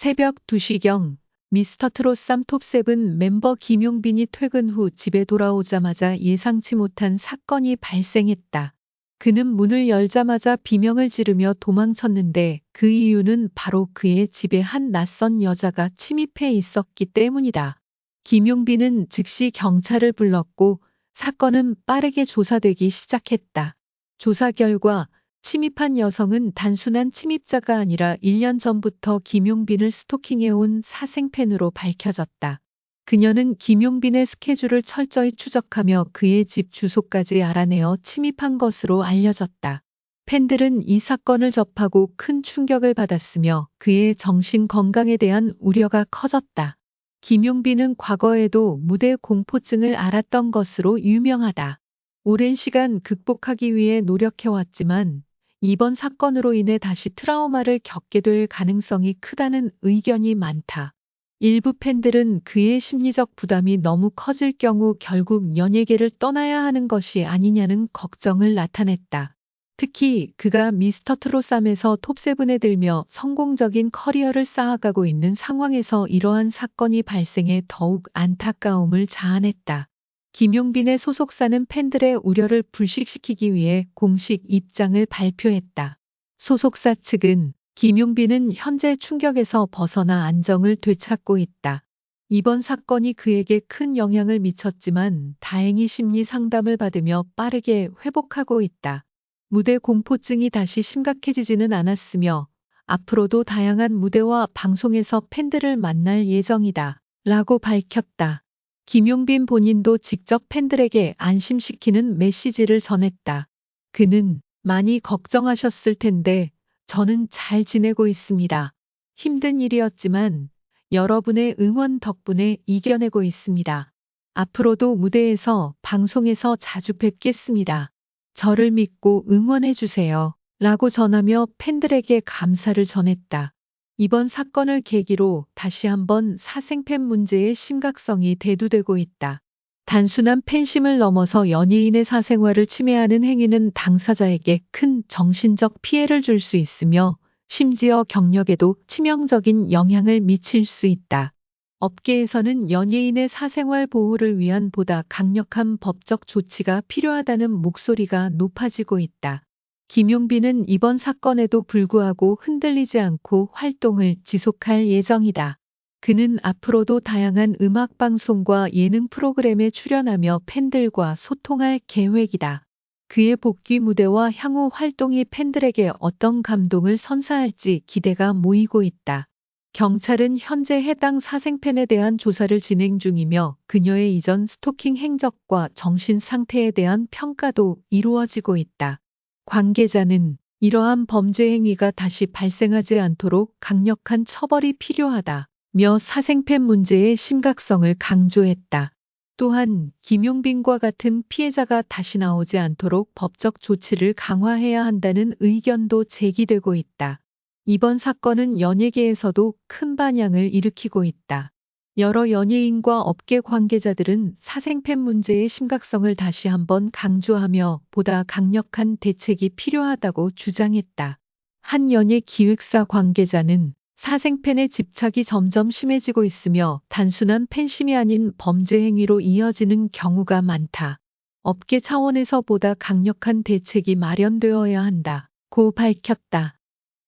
새벽 2시경 미스터 트롯 쌈 톱7 멤버 김용빈이 퇴근 후 집에 돌아오자마자 예상치 못한 사건이 발생했다. 그는 문을 열자마자 비명을 지르며 도망쳤는데 그 이유는 바로 그의 집에 한 낯선 여자가 침입해 있었기 때문이다. 김용빈은 즉시 경찰을 불렀고 사건은 빠르게 조사되기 시작했다. 조사 결과 침입한 여성은 단순한 침입자가 아니라 1년 전부터 김용빈을 스토킹해온 사생팬으로 밝혀졌다. 그녀는 김용빈의 스케줄을 철저히 추적하며 그의 집 주소까지 알아내어 침입한 것으로 알려졌다. 팬들은 이 사건을 접하고 큰 충격을 받았으며 그의 정신 건강에 대한 우려가 커졌다. 김용빈은 과거에도 무대 공포증을 앓았던 것으로 유명하다. 오랜 시간 극복하기 위해 노력해왔지만 이번 사건으로 인해 다시 트라우마를 겪게 될 가능성이 크다는 의견이 많다. 일부 팬들은 그의 심리적 부담이 너무 커질 경우 결국 연예계를 떠나야 하는 것이 아니냐는 걱정을 나타냈다. 특히 그가 미스터 트롯3에서 톱7에 들며 성공적인 커리어를 쌓아가고 있는 상황에서 이러한 사건이 발생해 더욱 안타까움을 자아냈다. 김용빈의 소속사는 팬들의 우려를 불식시키기 위해 공식 입장을 발표했다. 소속사 측은 김용빈은 현재 충격에서 벗어나 안정을 되찾고 있다. 이번 사건이 그에게 큰 영향을 미쳤지만 다행히 심리 상담을 받으며 빠르게 회복하고 있다. 무대 공포증이 다시 심각해지지는 않았으며 앞으로도 다양한 무대와 방송에서 팬들을 만날 예정이다. 라고 밝혔다. 김용빈 본인도 직접 팬들에게 안심시키는 메시지를 전했다. 그는 많이 걱정하셨을 텐데 저는 잘 지내고 있습니다. 힘든 일이었지만 여러분의 응원 덕분에 이겨내고 있습니다. 앞으로도 무대에서 방송에서 자주 뵙겠습니다. 저를 믿고 응원해주세요. 라고 전하며 팬들에게 감사를 전했다. 이번 사건을 계기로 다시 한번 사생팬 문제의 심각성이 대두되고 있다. 단순한 팬심을 넘어서 연예인의 사생활을 침해하는 행위는 당사자에게 큰 정신적 피해를 줄 수 있으며 심지어 경력에도 치명적인 영향을 미칠 수 있다. 업계에서는 연예인의 사생활 보호를 위한 보다 강력한 법적 조치가 필요하다는 목소리가 높아지고 있다. 김용빈은 이번 사건에도 불구하고 흔들리지 않고 활동을 지속할 예정이다. 그는 앞으로도 다양한 음악방송과 예능 프로그램에 출연하며 팬들과 소통할 계획이다. 그의 복귀 무대와 향후 활동이 팬들에게 어떤 감동을 선사할지 기대가 모이고 있다. 경찰은 현재 해당 사생팬에 대한 조사를 진행 중이며 그녀의 이전 스토킹 행적과 정신 상태에 대한 평가도 이루어지고 있다. 관계자는 이러한 범죄 행위가 다시 발생하지 않도록 강력한 처벌이 필요하다며 사생팬 문제의 심각성을 강조했다. 또한 김용빈과 같은 피해자가 다시 나오지 않도록 법적 조치를 강화해야 한다는 의견도 제기되고 있다. 이번 사건은 연예계에서도 큰 반향을 일으키고 있다. 여러 연예인과 업계 관계자들은 사생팬 문제의 심각성을 다시 한번 강조하며 보다 강력한 대책이 필요하다고 주장했다. 한 연예 기획사 관계자는 사생팬의 집착이 점점 심해지고 있으며 단순한 팬심이 아닌 범죄 행위로 이어지는 경우가 많다. 업계 차원에서 보다 강력한 대책이 마련되어야 한다고 밝혔다.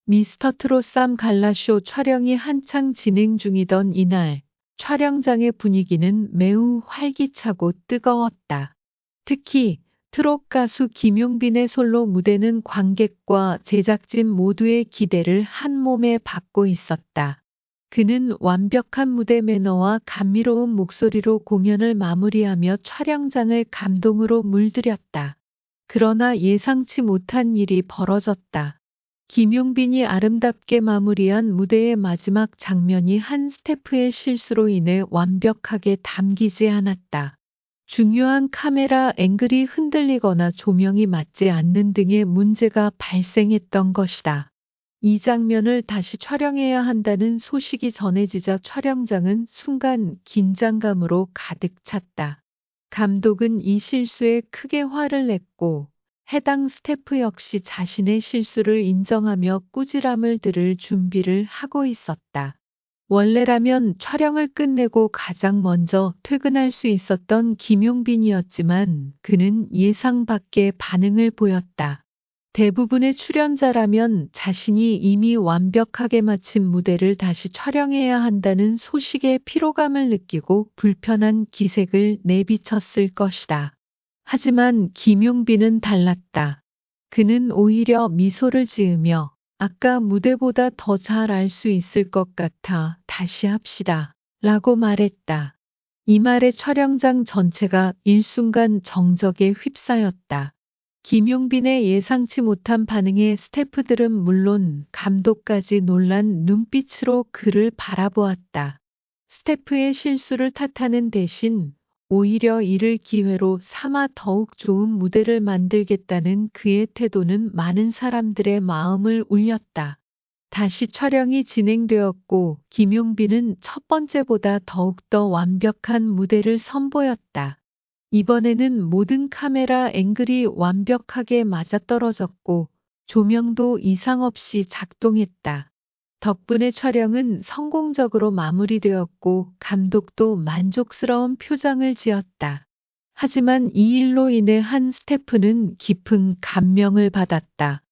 미스터 트롯 쌈 갈라쇼 촬영이 한창 진행 중이던 이날, 촬영장의 분위기는 매우 활기차고 뜨거웠다. 특히 트롯 가수 김용빈의 솔로 무대는 관객과 제작진 모두의 기대를 한몸에 받고 있었다. 그는 완벽한 무대 매너와 감미로운 목소리로 공연을 마무리하며 촬영장을 감동으로 물들였다. 그러나 예상치 못한 일이 벌어졌다. 김용빈이 아름답게 마무리한 무대의 마지막 장면이 한 스태프의 실수로 인해 완벽하게 담기지 않았다. 중요한 카메라 앵글이 흔들리거나 조명이 맞지 않는 등의 문제가 발생했던 것이다. 이 장면을 다시 촬영해야 한다는 소식이 전해지자 촬영장은 순간 긴장감으로 가득 찼다. 감독은 이 실수에 크게 화를 냈고 해당 스태프 역시 자신의 실수를 인정하며 꾸지람을 들을 준비를 하고 있었다. 원래라면 촬영을 끝내고 가장 먼저 퇴근할 수 있었던 김용빈이었지만 그는 예상 밖의 반응을 보였다. 대부분의 출연자라면 자신이 이미 완벽하게 마친 무대를 다시 촬영해야 한다는 소식의 피로감을 느끼고 불편한 기색을 내비쳤을 것이다. 하지만 김용빈은 달랐다. 그는 오히려 미소를 지으며 아까 무대보다 더 잘 알 수 있을 것 같아 다시 합시다. 라고 말했다. 이 말에 촬영장 전체가 일순간 정적에 휩싸였다. 김용빈의 예상치 못한 반응에 스태프들은 물론 감독까지 놀란 눈빛으로 그를 바라보았다. 스태프의 실수를 탓하는 대신 오히려 이를 기회로 삼아 더욱 좋은 무대를 만들겠다는 그의 태도는 많은 사람들의 마음을 울렸다. 다시 촬영이 진행되었고 김용빈은 첫 번째보다 더욱더 완벽한 무대를 선보였다. 이번에는 모든 카메라 앵글이 완벽하게 맞아떨어졌고 조명도 이상 없이 작동했다. 덕분에 촬영은 성공적으로 마무리되었고 감독도 만족스러운 표정을 지었다. 하지만 이 일로 인해 한 스태프는 깊은 감명을 받았다.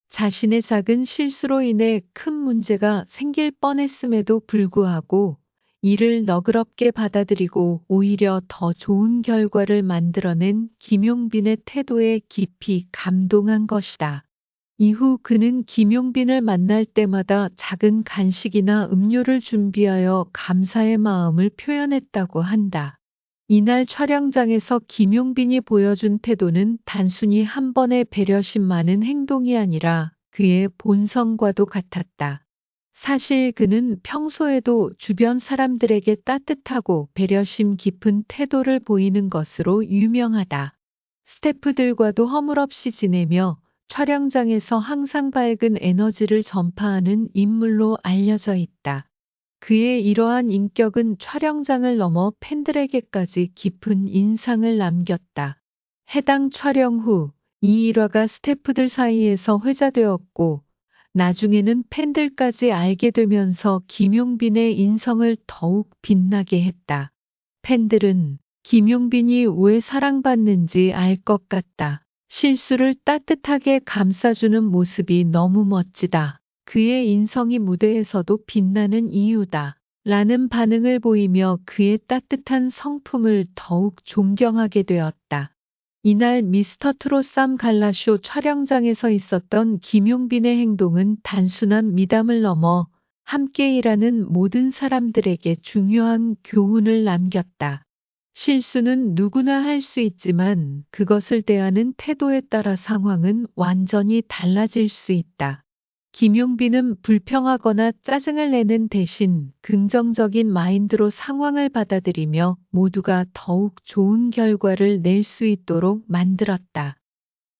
자신의 작은 실수로 인해 큰 문제가 생길 뻔했음에도 불구하고 이를 너그럽게 받아들이고 오히려 더 좋은 결과를 만들어낸 김용빈의 태도에 깊이 감동한 것이다. 이후 그는 김용빈을 만날 때마다 작은 간식이나 음료를 준비하여 감사의 마음을 표현했다고 한다. 이날 촬영장에서 김용빈이 보여준 태도는 단순히 한 번의 배려심만은 행동이 아니라 그의 본성과도 같았다. 사실 그는 평소에도 주변 사람들에게 따뜻하고 배려심 깊은 태도를 보이는 것으로 유명하다. 스태프들과도 허물없이 지내며 촬영장에서 항상 밝은 에너지를 전파하는 인물로 알려져 있다. 그의 이러한 인격은 촬영장을 넘어 팬들에게까지 깊은 인상을 남겼다. 해당 촬영 후 이 일화가 스태프들 사이에서 회자되었고 나중에는 팬들까지 알게 되면서 김용빈의 인성을 더욱 빛나게 했다. 팬들은 김용빈이 왜 사랑받는지 알 것 같다. 실수를 따뜻하게 감싸주는 모습이 너무 멋지다. 그의 인성이 무대에서도 빛나는 이유다. 라는 반응을 보이며 그의 따뜻한 성품을 더욱 존경하게 되었다. 이날 미스터 트롯 쌈 갈라쇼 촬영장에서 있었던 김용빈의 행동은 단순한 미담을 넘어 함께 일하는 모든 사람들에게 중요한 교훈을 남겼다. 실수는 누구나 할 수 있지만 그것을 대하는 태도에 따라 상황은 완전히 달라질 수 있다. 김용빈은 불평하거나 짜증을 내는 대신 긍정적인 마인드로 상황을 받아들이며 모두가 더욱 좋은 결과를 낼 수 있도록 만들었다.